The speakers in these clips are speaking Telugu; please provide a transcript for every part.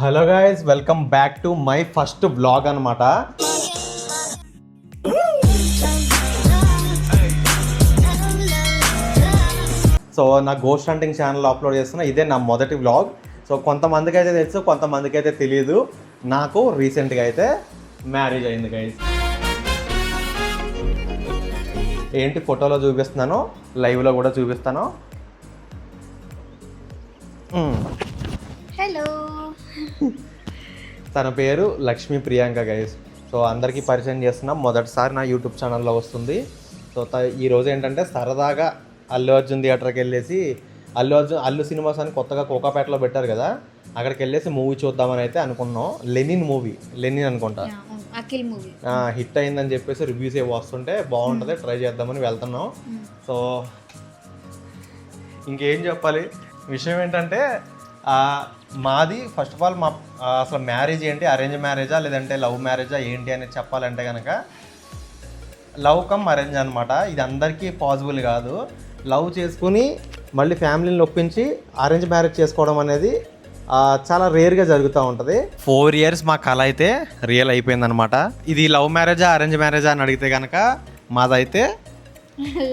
Hello guys, welcome back to my first blog అనమాట. సో నా గోస్ట్ హంటింగ్ ఛానల్ అప్లోడ్ చేస్తున్నా. ఇదే నా మొదటి వ్లాగ్. సో కొంతమందికి అయితే తెలుసు, కొంతమందికి అయితే తెలియదు. నాకు రీసెంట్గా అయితే మ్యారేజ్ అయింది గైస్. ఏంటి ఫోటోలో చూపిస్తున్నాను, లైవ్లో కూడా చూపిస్తాను. హలో, తన పేరు లక్ష్మీ ప్రియాంక గైస్. సో అందరికీ పరిచయం చేస్తున్నాం, మొదటిసారి నా యూట్యూబ్ ఛానల్లో వస్తుంది. సో ఈరోజు ఏంటంటే సరదాగా అల్లు అర్జున్ థియేటర్కి వెళ్ళేసి అల్లు సినిమాస్ అని కొత్తగా కోకాపేటలో పెట్టారు కదా, అక్కడికి వెళ్ళేసి మూవీ చూద్దామని అయితే అనుకున్నాం. లెనిన్ అనుకుంటా, అఖిల్ మూవీ హిట్ అయిందని చెప్పేసి రివ్యూస్ ఏవి వస్తుంటే బాగుంటుంది, ట్రై చేద్దామని వెళ్తున్నాం. సో ఇంకేం చెప్పాలి, విషయం ఏంటంటే మాది ఫస్ట్ ఆఫ్ ఆల్ అసలు మ్యారేజ్ ఏంటి, అరేంజ్ మ్యారేజా లేదంటే లవ్ మ్యారేజా ఏంటి అనేది చెప్పాలంటే కనుక లవ్ కమ్ అరేంజ్ అనమాట. ఇది అందరికీ పాసిబుల్ కాదు. లవ్ చేసుకుని మళ్ళీ ఫ్యామిలీని ఒప్పించి అరేంజ్ మ్యారేజ్ చేసుకోవడం అనేది చాలా రేర్గా జరుగుతూ ఉంటుంది. 4 years మా కళ అయితే రియల్ అయిపోయిందనమాట. ఇది లవ్ మ్యారేజా అరేంజ్ మ్యారేజా అని అడిగితే కనుక మాదైతే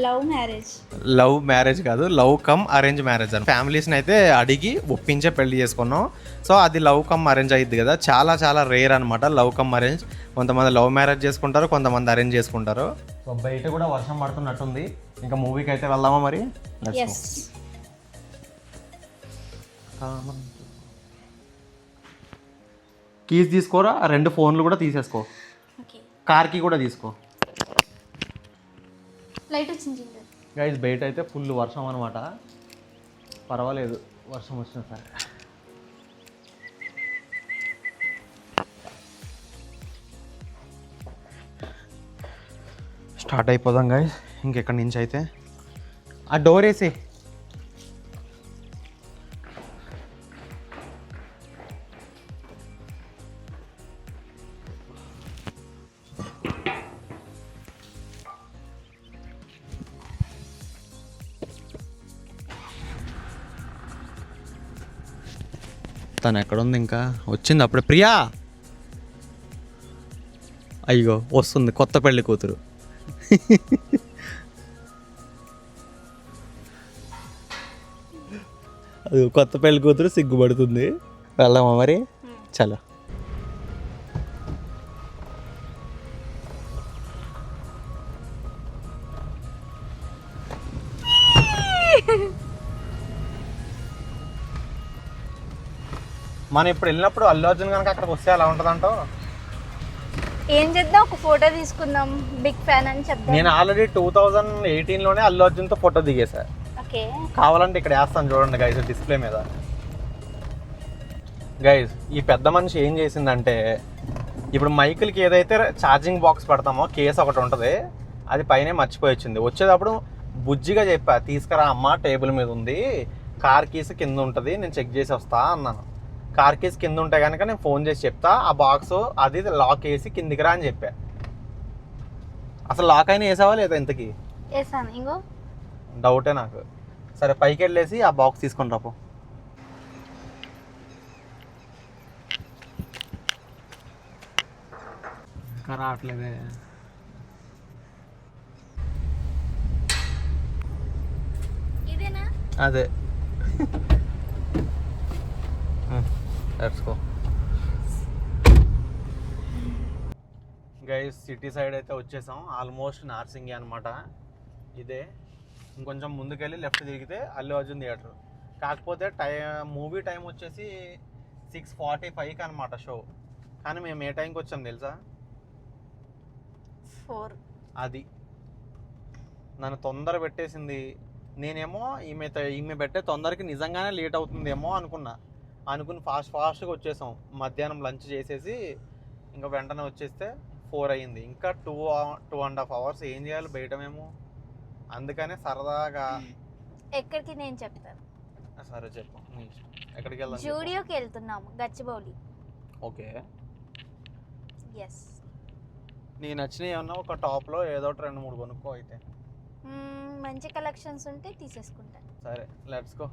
లవ్ మ్యారేజ్ కాదు, లవ్ కమ్ అరేంజ్ మ్యారేజ్ అని. ఫ్యామిలీస్ని అయితే అడిగి ఒప్పించే పెళ్లి చేసుకున్నాం. సో అది లవ్ కమ్ అరేంజ్ అయ్యిద్ది కదా, చాలా చాలా రేర్ అనమాట లవ్ కమ్ అరేంజ్. కొంతమంది లవ్ మ్యారేజ్ చేసుకుంటారు, కొంతమంది అరేంజ్ చేసుకుంటారు. సో బయట కూడా వర్షం పడుతున్నట్టుంది, ఇంకా మూవీకి అయితే వెళ్దామా మరి? కీస్ తీసుకోరా, 2 ఫోన్లు కూడా తీసేసుకో, కార్కి కూడా తీసుకో. లైట్ వచ్చింది గైస్, బయట అయితే ఫుల్ వర్షం అనమాట. పర్వాలేదు వర్షం వచ్చినా సరే. స్టార్ట్ అయిపోదాం గైస్ ఇంకెక్కడి నుంచి అయితే. ఆ డోర్ వేసి తను ఎక్కడుంది, ఇంకా వచ్చింది అప్పుడే. ప్రియా, అయ్యో వస్తుంది కొత్త పెళ్లి కూతురు. అది కొత్త పెళ్లి కూతురు సిగ్గుపడుతుంది. వెళ్దామా మరి? చలో. మనం ఇప్పుడు వెళ్ళినప్పుడు అల్లు అర్జున్ కనుక అక్కడికి వస్తే ఎలా ఉంటుందంటావు? ఏం చేద్దాం, ఒక ఫోటో తీసుకుందాం, బిగ్ ఫ్యాన్ అని చెప్తాను. నేను ఆల్రెడీ 2018లోనే అల్లు అర్జున్తో ఫోటో దిగేసా. ఓకే, కావాలంటే ఇక్కడ వేస్తాను చూడండి గైస్, డిస్ప్లే మీద. గైస్, ఈ పెద్ద మనిషి ఏం చేసిందంటే, ఇప్పుడు మైకిల్కి ఏదైతే ఛార్జింగ్ బాక్స్ పెడతామో కేసు ఒకటి ఉంటుంది, అది పైనే మర్చిపోయి వచ్చింది. వచ్చేటప్పుడు బుజ్జిగా చెప్పా, తీసుకురా అమ్మ, టేబుల్ మీద ఉంది, కార్ కీస్ కింద ఉంటుంది, నేను చెక్ చేసి వస్తా అన్నాను. కార్ కీస్ కింద ఉంటే కనుక నేను ఫోన్ చేసి చెప్తా, ఆ బాక్స్ అది లాక్ వేసి కిందికి రా అని చెప్పా. అసలు లాక్ అయినా వేసావా లేదా? ఇంతకీ ఇంకో డౌటే నాకు. సరే పైకి వెళ్ళేసి ఆ బాక్స్ తీసుకొని రాపో. ఇంకా రావట్లేదే. ఇదేనా? అదే. గైస్, సిటీ సైడ్ అయితే వచ్చేసాం. ఆల్మోస్ట్ నార్సింగి అనమాట. ఇదే ఇంకొంచెం ముందుకెళ్ళి లెఫ్ట్ తిరిగితే అల్లు అర్జున్ థియేటర్. కాకపోతే మూవీ టైం వచ్చేసి 6:45కి అనమాట షో. కానీ మేము ఏ టైంకి వచ్చాం తెలుసా? 4. అది నన్ను తొందర పెట్టేసింది. నేనేమో ఈమె పెట్టే తొందరకి నిజంగానే లేట్ అవుతుందేమో అనుకుని ఫాస్ట్గా వచ్చేసాం. మధ్యాహ్నం లంచ్ చేసేసి ఇంకా వెంటనే వచ్చేస్తే 4 అయ్యింది. ఇంకా 2.5 hours ఏం చేయాలి బయట మేము. అందుకనే సరదాగా ఎక్కడికి నేను చెప్తాను. సరే చెప్పు, ఎక్కడికి వెళ్దాం? జూడియోకి వెళ్తున్నాము, గచ్చిబౌలి. Okay, yes. నీకు నచ్చినవి ఏమన్నా ఒక టాప్లో ఏదో 2-3 కొనుక్కో అయితే. మంచి కలెక్షన్స్ ఉంటే తీసేసుకుంటాను. సరే, లెట్స్ గో.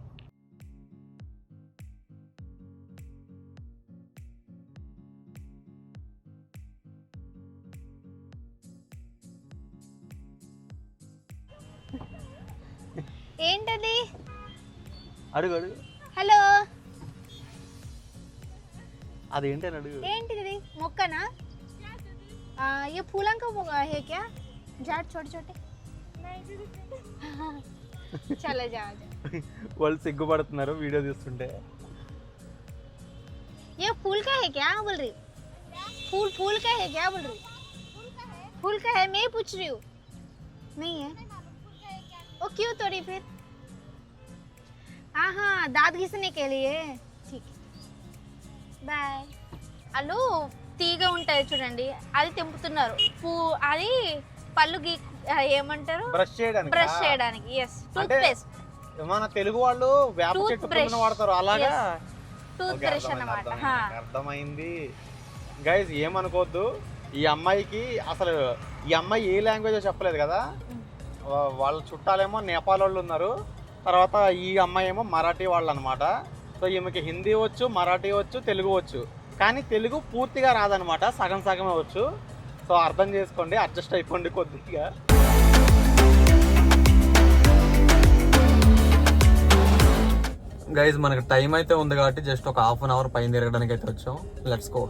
ఏంటది? అడుగు అడుగు, హలో, అదేంటి అని అడుగు. ఏంటిది? మొక్కనా? ये फूलों का है क्या? झाड़ छोटे छोटे? चले जाओ. వాళ్ళు సిగ్గుపడుతున్నారు వీడియో తీస్తుంటే. ये फूल का है क्या बोल रही? फूल का है क्या बोल रही? फूल का है, मैं पूछ रही हूँ. नहीं है? वो क्यों तोड़ी फिर? हाँ हाँ, दांत घिसने के लिए. ठीक है, बाय. అల్లు తీగ ఉంటాయి చూడండి, అది తెంపుతున్నారు. అది పళ్ళు ఏమంటారు, బ్రష్ చేయడానికి. బ్రష్ చేయడానికి. Yes, toothpaste. మన తెలుగు వాళ్ళు వేప చెట్టు పుల్లన వాడతారు అలాగా. టూత్ బ్రష్ అన్నమాట. అర్థమైంది గైస్, ఏమనుకోవద్దు. ఈ అమ్మాయికి అసలు ఈ అమ్మాయి ఏ లాంగ్వేజ్ చెప్పలేదు కదా. వాళ్ళ చుట్టాలేమో నేపాల్ వాళ్ళు ఉన్నారు, తర్వాత ఈ అమ్మాయి ఏమో మరాఠీ వాళ్ళు అనమాట. సో ఈమెకి హిందీ వచ్చు, మరాఠీ వచ్చు, తెలుగు వచ్చు, కానీ తెలుగు పూర్తిగా రాదనమాట, సగం సగమే వచ్చు. సో అర్థం చేసుకోండి, అడ్జస్ట్ అయిపోండి కొద్దిగా. గైజ్ మనకి టైం అయితే ఉంది కాబట్టి జస్ట్ ఒక హాఫ్ అన్ అవర్ పైన తిరగడానికి అయితే వచ్చాం. Let's go.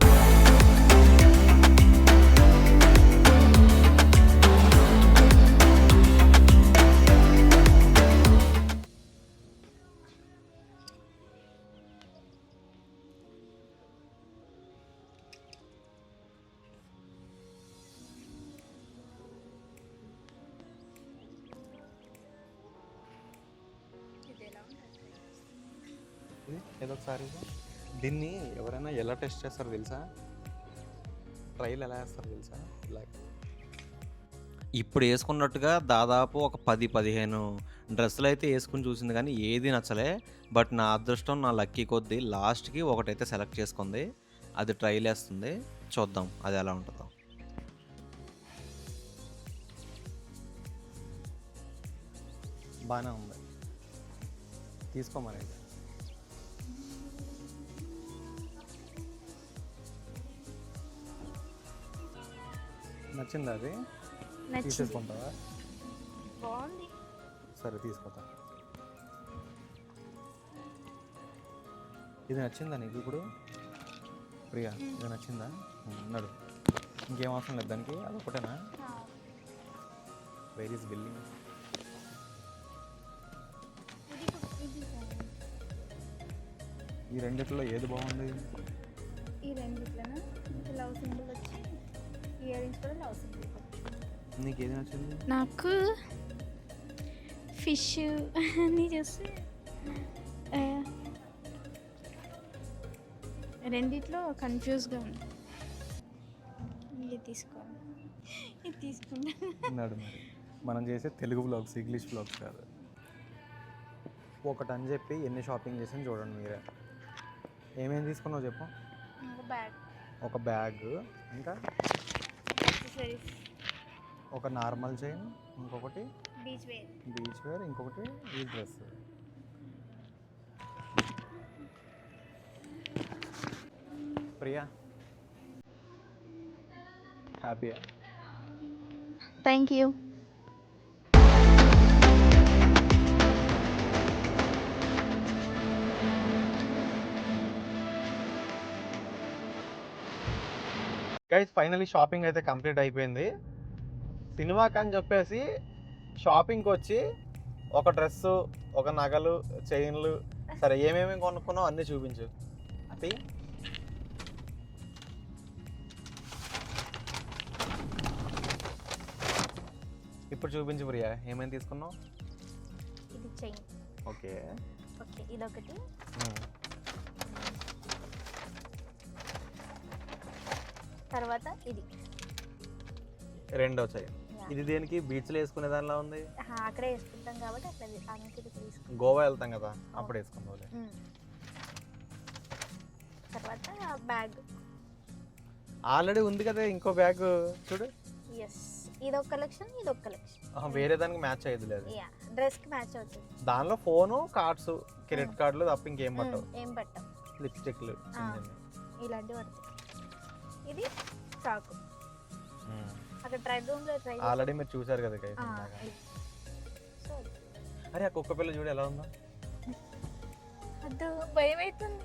ఏదో ఒకసారి దీన్ని ఎవరైనా ఎలా టెస్ట్ చేస్తారో తెలుసా, ట్రైల్ ఎలా వేస్తారో తెలుసా, ఇలా ఇప్పుడు వేసుకున్నట్టుగా దాదాపు ఒక 10-15 డ్రెస్సులు అయితే వేసుకుని చూసింది, కానీ ఏది నచ్చలే. బట్ నా అదృష్టం, నా లక్కీ కొద్దీ లాస్ట్కి ఒకటైతే సెలెక్ట్ చేసుకుంది, అది ట్రైల్ వేస్తుంది. చూద్దాం అది ఎలా ఉంటుందో. బాగానే ఉంది, తీసుకోమని. నచ్చిందా అది? తీసేసుకుంటావా? బాగుంది. సరే తీసుకుంటా. ఇది నచ్చిందా నీకు ఇప్పుడు ప్రియా? ఇది నచ్చిందా? నడు, ఇంకేం అవసరం లేదు దానికి, అదొకటేనా? Where is billing? ఈ రెండిట్లో ఏది బాగుంది? ఈ రెండిట్లోనా? లవ్ సింబల్ వచ్చి ఇయర్ రింగ్స్ కూడా లవ్ సింబల్. నీకు ఏది నచ్చింది? నాకు ఫిష్ అని చూస్తే రెండిట్లో కన్ఫ్యూజ్గా ఉంది. ఇది తీసుకోవాలి, ఇది తీసుకున్నాడు. మరి మనం చేసే తెలుగు బ్లాగ్స్, ఇంగ్లీష్ బ్లాగ్స్ కాదు. ఒకటని చెప్పి ఎన్ని షాపింగ్ చేసాను చూడండి మీరే. ఏమేమి తీసుకున్నావు చెప్పు. ఒక బ్యాగ్, ఇంకా ఒక నార్మల్ చైన్, ఇంకొకటి బీచ్ వేర్, ఇంకొకటి ఈ డ్రెస్. ప్రియా హ్యాపీయా? Thank you. Guys finally shopping అయితే కంప్లీట్ అయిపోయింది. సినిమాకి అని చెప్పేసి షాపింగ్కి వచ్చి ఒక డ్రెస్సు, ఒక నగలు, చైన్లు, సరే ఏమేమి కొనుక్కున్నావు అన్నీ చూపించు. అది ఇప్పుడు చూపించు ప్రియా, ఏమేమి తీసుకున్నావు? ఇది చైన్. ఓకే ఓకే, ఇదొకటి. తర్వాత ఇది రెండో చైన్. ఇది దేనికి? బీచ్లో వేసుకునే దానిలో ఉంది. అక్కడే వేసుకుంటాం కాబట్టి అట్లా గోవా వెళ్తాం కదా అప్పుడు వేసుకుందాం. తర్వాత బ్యాగ్ ఆల్రెడీ ఉంది కదా ఇంకో బ్యాగ్ చూడు. ఎస్, ఇదొక కలెక్షన్, ఇదొక కలెక్షన్. వేరే దానికి మ్యాచ్ అయ్యేది లేదు. డ్రెస్ కి మ్యాచ్ అవుతుంది. దానిలో ఫోను, కార్డ్స్, క్రెడిట్ కార్డులు తప్ప ఇంకేం పట్టవు. ఏం పట్టవు. లిప్స్టిక్లు ఇలాంటివి పడతాయి. ఇది ఫ్రాక్. అక్కడ ట్రై రూమ్ లో ట్రై ఆల్రెడీ మీరు చూసారు కదా. అరే ఆ కుక్క పిల్ల చూడు ఎలా ఉందో. అద్దు భయం అవుతుంది,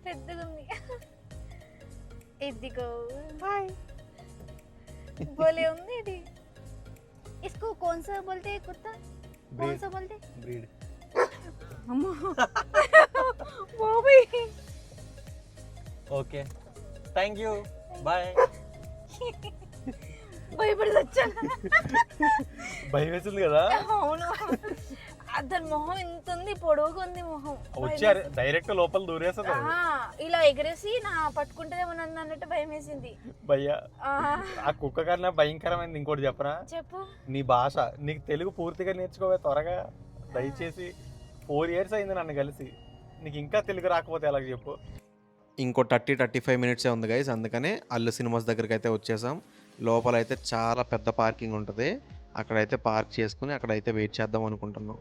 పెద్దగా ఉంది. ఇదిగో బాయ్, बोले होंगे दी। इसको कौन सा बोलते हैं कुत्ता? कौन सा बोलते? ब्रीड। अम्मा वो भी। Okay thank you bye. భయపడి వచ్చాను. భయం వేసింది కదా. అవును, అతని మొహం ఇంత ఉంది, పొడవుగా ఉంది మొహం. వచ్చారు డైరెక్ట్ లోపల దూరేస్తుంది. ఇలా ఎగరేసి నా పట్టుకుంటేమోనని అన్నట్టు భయం వేసింది. భయ్యా ఆ కుక్క కన్నా భయంకరమైంది ఇంకోటి చెప్పరా? చెప్పు. నీ భాష, నీకు తెలుగు పూర్తిగా నేర్చుకోవే త్వరగా దయచేసి. 4 years అయింది నన్ను కలిసి, నీకు ఇంకా తెలుగు రాకపోతే ఎలాగ చెప్పు. ఇంకో 30-35 minutes ఉంది గైస్, అందుకనే అల్లు సినిమాస్ దగ్గరికి అయితే వచ్చేసాం. లోపల అయితే చాలా పెద్ద పార్కింగ్ ఉంటుంది, అక్కడైతే పార్క్ చేసుకుని అక్కడైతే వెయిట్ చేద్దాం అనుకుంటున్నాం.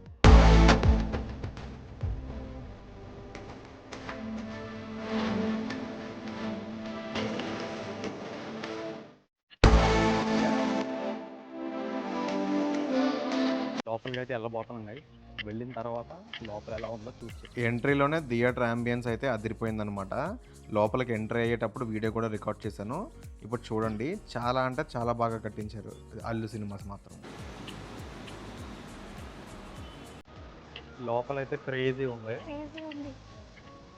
లోపలికి అయితే వెళ్ళబోతున్నాం గైస్, వెళ్ళిన తర్వాత లోపల ఎలా ఉందో చూసి. ఎంట్రీలోనే థియేటర్ అంబియన్స్ అయితే అదిరిపోయిందనమాట. లోపలికి ఎంట్రీ అయ్యేటప్పుడు వీడియో కూడా రికార్డ్ చేశాను. ఇప్పుడు చూడండి, చాలా అంటే చాలా బాగా కట్టించారు అల్లు సినిమాస్ మాత్రం. లోపలైతే క్రేజీ ఉంది.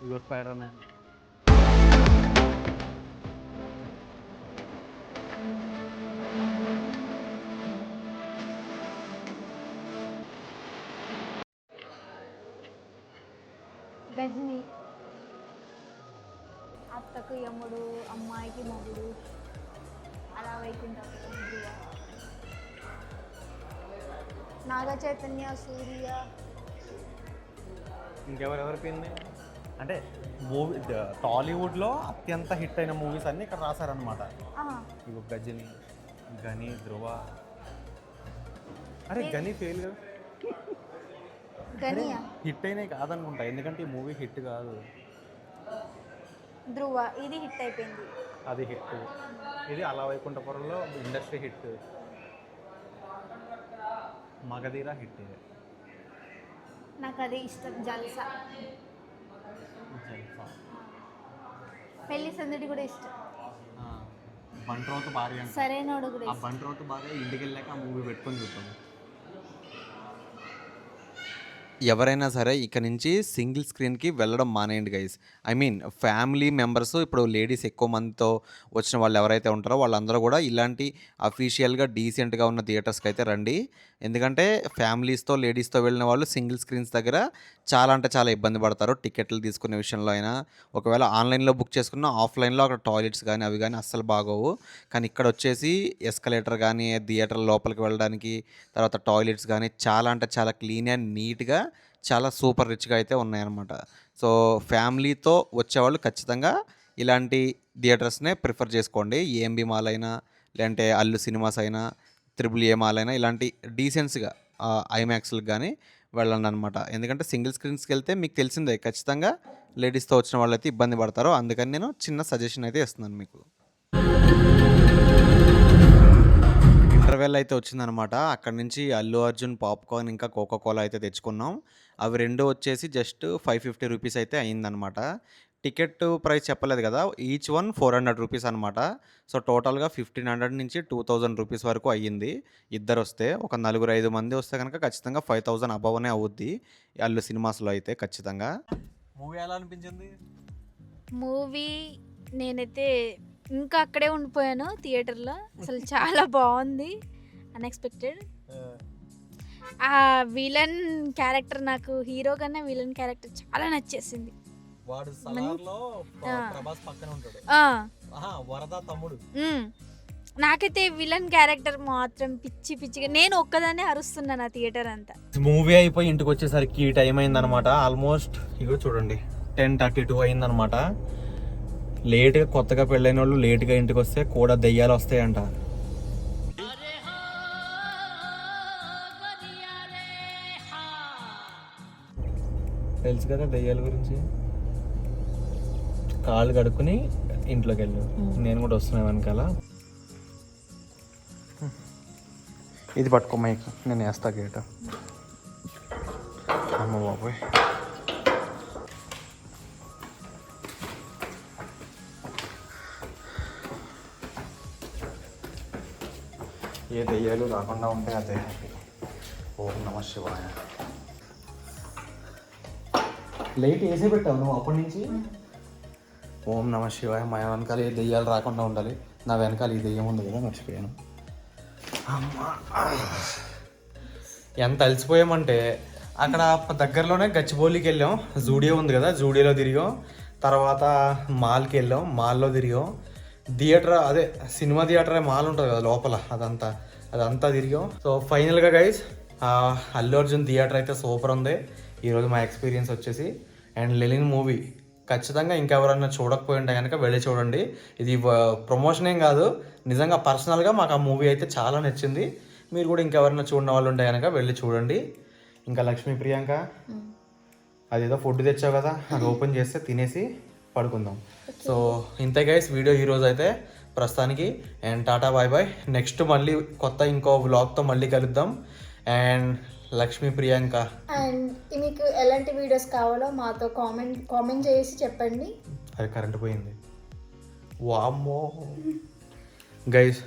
ఇగో స్పైడర్ మ్యాన్. గజని, అత్తకు యముడు, అమ్మాయికి మొగుడు, అలా వైకుంఠపురం, నాగ చైతన్య, సూర్య. ఇంకెవరెవరి పోయింది అంటే మూవీ టాలీవుడ్లో అత్యంత హిట్ అయిన మూవీస్ అన్నీ ఇక్కడ రాశారనమాట. ఇగో గజని, గని, ధ్రువ. అరే గని ఫెయిల్ కదా, హిట్ అయినాయి కాదనుకుంటా, ఎందుకంటే ఈ మూవీ హిట్ కాదు. ధ్రువ ఇది హిట్ అయిపోయింది, అది హిట్. ఇది అలా వైకుంఠపురంలో ఇండస్ట్రీ హిట్. మగధీర హిట్. నాకు అది ఇష్టం. జల్సా, పెళ్లి సందడి కూడా ఇష్టం. బంట్రోతు భార్య, సరైనోడు కూడా. ఆ బంట్రోతు భార్య ఇంటికి వెళ్ళాక ఆ మూవీ పెట్టుకొని చూద్దాం. ఎవరైనా సరే ఇక నుంచి సింగిల్ స్క్రీన్కి వెళ్ళడం మానేయండి guys. I mean family members, ఇప్పుడు లేడీస్ ఎక్కువ మందితో వచ్చిన వాళ్ళు ఎవరైతే ఉంటారో వాళ్ళందరూ కూడా ఇలాంటి అఫీషియల్గా డీసెంట్గా ఉన్న థియేటర్స్కి అయితే రండి. ఎందుకంటే ఫ్యామిలీస్తో లేడీస్తో వెళ్ళిన వాళ్ళు సింగిల్ స్క్రీన్స్ దగ్గర చాలా అంటే చాలా ఇబ్బంది పడతారు, టికెట్లు తీసుకునే విషయంలో అయినా. ఒకవేళ ఆన్లైన్లో బుక్ చేసుకున్న ఆఫ్లైన్లో అక్కడ టాయిలెట్స్ కానీ అవి కానీ అస్సలు బాగోవు. కానీ ఇక్కడ వచ్చేసి ఎస్కలేటర్ కానీ థియేటర్ లోపలికి వెళ్ళడానికి, తర్వాత టాయిలెట్స్ కానీ చాలా అంటే చాలా క్లీన్ అండ్ నీట్గా, చాలా సూపర్ రిచ్గా అయితే ఉన్నాయన్నమాట. సో ఫ్యామిలీతో వచ్చేవాళ్ళు ఖచ్చితంగా ఇలాంటి థియేటర్స్నే ప్రిఫర్ చేసుకోండి. ఏఎంబి మాల్ అయినా, లేదంటే అల్లు సినిమాస్ అయినా, AAA మాల్ అయినా, ఇలాంటి డీసెన్స్గా ఐమాక్స్లకు కానీ వెళ్ళండి అనమాట. ఎందుకంటే సింగిల్ స్క్రీన్స్కి వెళ్తే మీకు తెలిసిందే ఖచ్చితంగా లేడీస్తో వచ్చిన వాళ్ళు అయితే ఇబ్బంది పడతారు. అందుకని నేను చిన్న సజెషన్ అయితే ఇస్తున్నాను మీకు. ఇంటర్వెల్ అయితే వచ్చిందనమాట. అక్కడ నుంచి అల్లు అర్జున్ పాప్కార్న్ ఇంకా కోకోకోలా అయితే తెచ్చుకున్నాం. అవి రెండు వచ్చేసి జస్ట్ 550 రూపీస్ అయితే అయిందనమాట. టికెట్ ప్రైస్ చెప్పలేదు కదా, ఈచ్ వన్ 400 రూపీస్ అనమాట. సో టోటల్గా 1500 నుంచి 2000 రూపీస్ వరకు అయ్యింది. ఇద్దరు వస్తే, ఒక 4-5 మంది వస్తే కనుక ఖచ్చితంగా 5000 అబవ్నే అవుద్ది అల్లు సినిమాస్లో అయితే ఖచ్చితంగా. మూవీ ఎలా అనిపించింది? మూవీ నేనైతే ఇంకా అక్కడే ఉండిపోయాను థియేటర్లో. అసలు చాలా బాగుంది, అన్ఎక్స్పెక్టెడ్. ఆ విలన్ క్యారెక్టర్, నాకు హీరో కన్నా విలన్ క్యారెక్టర్ చాలా నచ్చేసింది. వాడు సలార్లో ప్రభాస్ పక్కన ఉంటాడు, వరద తమ్ముడు. నాకైతే విలన్ క్యారెక్టర్ మాత్రం పిచ్చిగా, నేను ఒక్కదాన్నే అరుస్తున్నాను ఆ థియేటర్ అంతా. మూవీ అయిపోయి ఇంటికి వచ్చేసరికి ఈ టైం అయిందనమాట. ఆల్మోస్ట్ ఇగో చూడండి 10:32 అయిందనమాట. లేట్గా కొత్తగా పెళ్ళైన వాళ్ళు లేట్గా ఇంటికి వస్తే కూడా దెయ్యాలు వస్తాయంట. తెలుసు కదా దెయ్యాల గురించి. కాళ్ళు కడుక్కుని ఇంట్లోకి వెళ్ళు, నేను కూడా వస్తున్నాను వెనకాల. ఇది పట్టుకో మైక్, నేను వేస్తా గేట. అమ్మ బాబోయ్. ఏ దెయ్యాలు రాకుండా ఉంటే అదే హ్యాపీ. ఓం నమ శివాయ. లైట్ వేసే పెట్టావు నువ్వు అప్పటి నుంచి. ఓం నమ శివాయ. మా వెనకాల ఏ దెయ్యాలు రాకుండా ఉండాలి. నా వెనకాల ఈ దెయ్యం ఉంది కదా, మర్చిపోయాను. అమ్మా, ఎంత అలసిపోయామంటే అక్కడ దగ్గరలోనే గచ్చిబౌలికి వెళ్ళాం. జూడియో ఉంది కదా, జూడియోలో తిరిగాం. తర్వాత మాల్కి వెళ్ళాం, మాల్లో తిరిగాం. థియేటర్ అదే సినిమా థియేటర్ మాల్ ఉంటుంది కదా లోపల, అదంతా తిరిగాం. సో ఫైనల్గా గైస్ అల్లు అర్జున్ థియేటర్ అయితే సూపర్ ఉంది ఈరోజు మా ఎక్స్పీరియన్స్ వచ్చేసి. అండ్ లెనిన్ మూవీ ఖచ్చితంగా ఇంకెవరన్నా చూడకపోయి ఉంటే కనుక వెళ్ళి చూడండి. ఇది ప్రమోషన్ ఏం కాదు, నిజంగా పర్సనల్గా మాకు ఆ మూవీ అయితే చాలా నచ్చింది. మీరు కూడా ఇంకెవరన్నా చూడని వాళ్ళు ఉంటే కనుక వెళ్ళి చూడండి. ఇంకా లక్ష్మీ ప్రియాంక అదేదో ఫుడ్ తెచ్చావు కదా, అది ఓపెన్ చేస్తే తినేసి పడుకుందాం. సో ఇంతే గైస్ వీడియో ఈరోజు అయితే ప్రస్తుతానికి. And tata bye bye. Next మళ్ళీ కొత్త ఇంకో వ్లాగ్తో మళ్ళీ కలుద్దాం. అండ్ లక్ష్మీ ప్రియాంక, అండ్ మీకు ఎలాంటి వీడియోస్ కావాలో మాతో కామెంట్ చేసి చెప్పండి. అది కరెంట్ పోయింది. వామ్మో guys,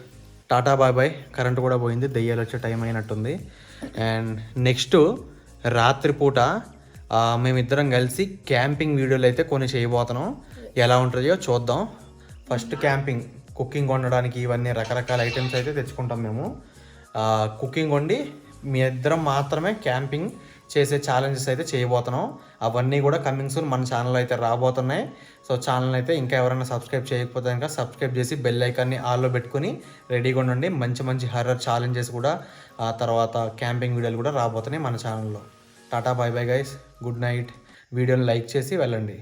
tata bye bye. Current కూడా పోయింది, దెయ్యాలు వచ్చే టైం అయినట్టుంది. అండ్ నెక్స్ట్ రాత్రిపూట మేమిద్దరం కలిసి క్యాంపింగ్ వీడియోలు అయితే కొన్ని చేయబోతున్నాం. ఎలా ఉంటుందో చూద్దాం. ఫస్ట్ క్యాంపింగ్, కుకింగ్ వండడానికి ఇవన్నీ రకరకాల ఐటమ్స్ అయితే తెచ్చుకుంటాం మేము. కుకింగ్ వండి మీ ఇద్దరం మాత్రమే క్యాంపింగ్ చేసే ఛాలెంజెస్ అయితే చేయబోతున్నాం. అవన్నీ కూడా కమింగ్ సూన్ మన ఛానల్ అయితే రాబోతున్నాయి. సో ఛానల్ అయితే ఇంకా ఎవరైనా సబ్స్క్రైబ్ చేయకపోతే కనుక సబ్స్క్రైబ్ చేసి బెల్ ఐకాన్ని ఆల్లో పెట్టుకుని రెడీగా ఉండండి. మంచి మంచి హర్రర్ ఛాలెంజెస్ కూడా తర్వాత క్యాంపింగ్ వీడియోలు కూడా రాబోతున్నాయి మన ఛానల్లో. Tata bye bye guys, good night. వీడియోని లైక్ చేసి వెళ్ళండి.